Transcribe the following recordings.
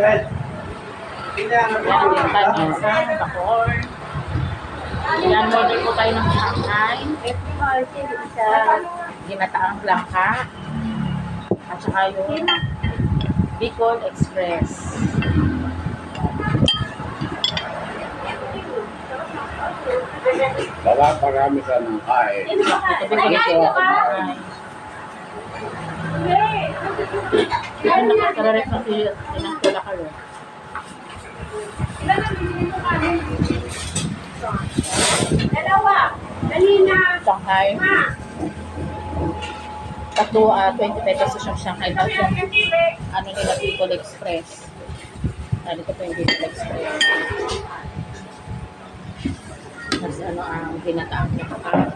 Yan, panisa, bakor. Yan, order po tayo ng Shanghai. Ginataang langka. At saka yung Bicol Express. Baka parami ka ng kain. Ito Bicol Express. Yan, nakakararek ng pinang kayo. Dalawa. Kanina. Shanghai. Tatlo, 20 pesos yung Shanghai. Tapos yung ano nila, Bicol Express. Dito po yung Bicol Express. Mas ano ang ginataang nakaka.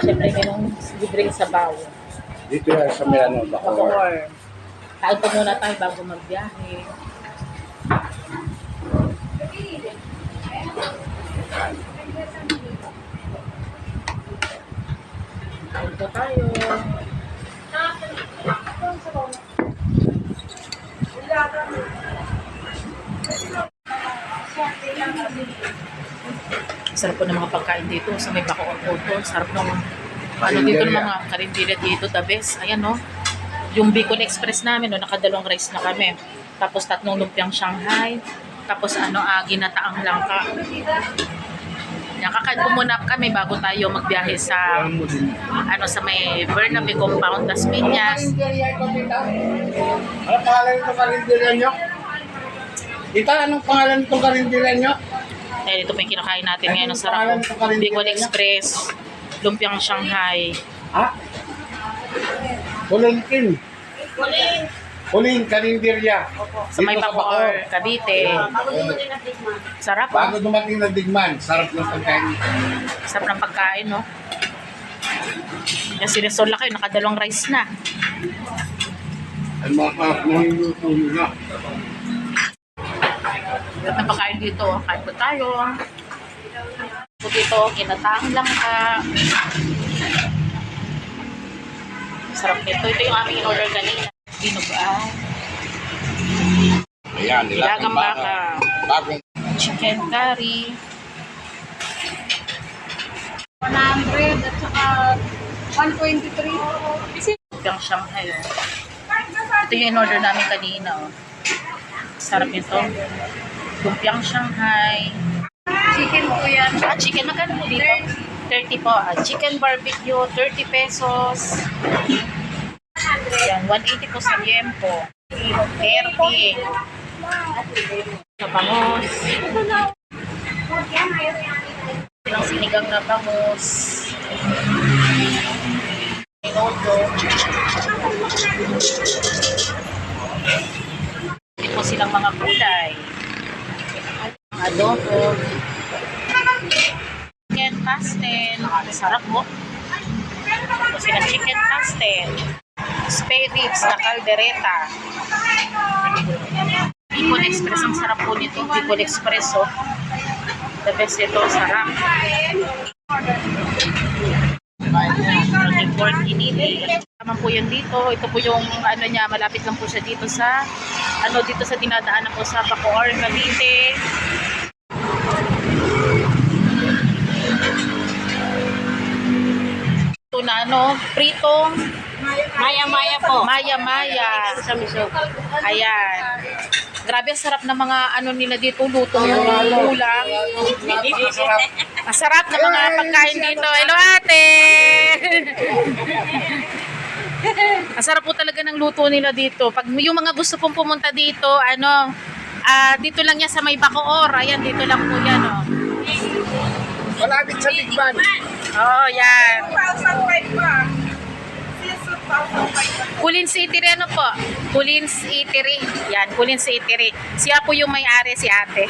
Siyempre, yung libreng sabaw. Dito yan sa Milano, Bacoor. Bacoor. Kain pa muna tayo bago magbiyahe. Kain po tayo. Sarap po ng mga pagkain dito sa may Bacoor po. Sarap ng ano dito ng mga karindila dito, the best. Ayan no. Yung Bicol Express namin, no, nakadalawang rice na kami. Tapos 3 lumpiang Shanghai. Tapos ano, ginataang langka. Yan, kakain po muna kami bago tayo magbiyahe sa ano sa may Bernabe Compound, Las Piñas. Anong pangalan itong karinderya nyo? Tita, anong pangalan itong karinderya nyo? Eh, ito po yung kinakain natin ngayon. Ang sarap po. Bicol Express, lumpiang Shanghai. Ha? Kulingkin. Kuling, karinderya. Sa may Bacoor, Cavite. Sarap po. Bago dumating na digman, sarap ng pagkain. Sarap ng pagkain, no? Kasi resola kayo, nakadalawang rice na. Ang mga luto nyo. Sarap ng pagkain dito. Kain po tayo. Po dito, ginataang langka. Sarap nito. Ito yung aming in-order kanina. Dinugaan. Ayan, Nilagang baka. Bagong Chicken curry. 100 at saka 123. Lumpiang Shanghai. Oh. Ito yung in-order namin kanina. Oh. Sarap nito. Lumpiang Shanghai. Chicken po yan. Chicken, magkano po dito? 30 po. Chicken barbecue, 30 pesos. Yan, 180 po sa liempo. 30. Sa bangus. Ilang sinigang na bangus. Inodo. Ito po silang mga kulay. Adobo. Chicken pastel. Sarap po. Ito silang chicken pastel. Spare ribs na caldereta. Bicol Express, ang sarap po nito. Bicol Express, oh. The best ito, sarap. Pork inili. Tama po yan dito. Ito po yung ano niya, malapit lang po siya dito sa dito sa dinadaanan po sa Bacoor, Cavite. Ito na pritong Maya-maya po. maya-maya. Ayan. Grabe, ang sarap ng mga nila dito, lutong ulam. Masarap na mga pagkain dito. Hello, ate! Ang sarap po talaga ng luto nila dito. Pag yung mga gusto pong pumunta dito, dito lang yan sa may Bacoor. Ayan, dito lang po yan, oh. malapit sa digman. Oh, yan. 2,005 pa. Kulins Eatery, ano po? Kulins Eatery. Yan, Kulins Eatery. Siya po yung may-ari, si ate.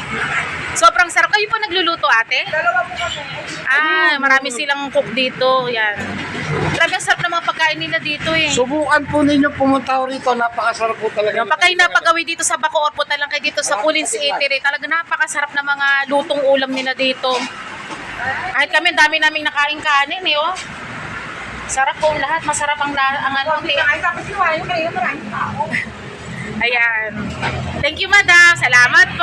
Sobrang sarap. Kayo po nagluluto, ate? Dalawa po kami. Marami silang cook dito. Yan. Grabe, ang sarap ng mga pagkain nila dito eh. Subukan po ninyo pumunta ho rito. Napakasarap po talaga. Pag kayo napagawi dito sa Bacoor, punta lang kayo dito sa Kulins Eatery. Talaga napakasarap ng mga lutong ulam nila dito. Kahit kami, dami naming nakain kanin eh, oh. Sarap po lahat, masarap ang ano. Ay, tapos yung ayaw kayo, maraming tao. Ayan. Thank you, madam. Salamat